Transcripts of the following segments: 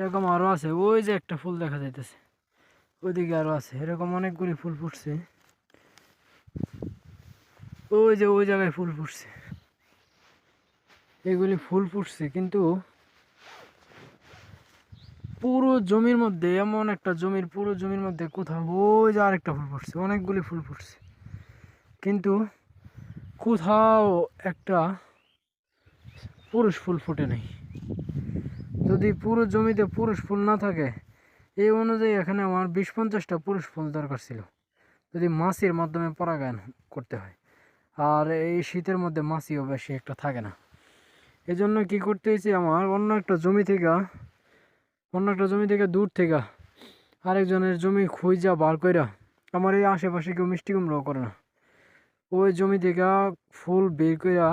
এরকম আরো আছে, ওই যে একটা ফুল দেখা যাইতেছে, ওইদিকে আরো আছে, এরকম অনেকগুলি ফুল ফুটছে। ওই যে ওই জায়গায় ফুল ফুটছে, এগুলি ফুল ফুটছে, কিন্তু পুরো জমির মধ্যে, এমন একটা জমির পুরো জমির মধ্যে কোথাও ওই যে আরেকটা ফুল ফুটছে, অনেকগুলি ফুল ফুটছে, কিন্তু কোথাও একটা পুরুষ ফুল ফুটে নাই। যদি পুরো জমিতে পুরুষ ফুল না থাকে, এই অনুযায়ী এখানে আমার 20-50টা পুরুষ ফুল দরকার ছিল, যদি মাছির মাধ্যমে পরাগায়ন করতে হয়। আর এই শীতের মধ্যে মাছিও বেশি একটা থাকে না, এই জন্য কী করতে হয়েছে, আমার অন্য একটা জমি থেকে দূর থেকে আরেকজনের জমি খুঁজা বার কইরা, আমার এই আশেপাশে কেউ মিষ্টি কুমড়াও করে না, ওই জমি থেকে ফুল বের কইরা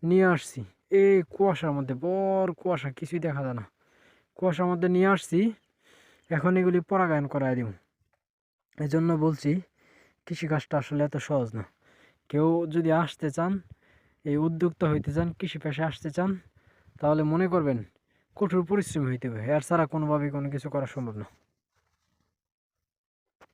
নিয়ে আসছি। এই কুয়াশার মধ্যে, বড় কুয়াশা, কিছুই দেখা যায় না, কুয়াশার মধ্যে নিয়ে আসছি। এখন এগুলি পরাগায়ন করায় দিব। এই জন্য বলছি, কৃষিকাজটা আসলে এত সহজ না। কেউ যদি আসতে চান, এই উদ্যোক্তা হইতে চান, কৃষি পেশায় আসতে চান, তাহলে মনে করবেন কঠোর পরিশ্রম হইতে হবে, এর ছাড়া কোনোভাবেই কোনো কিছু করা সম্ভব না।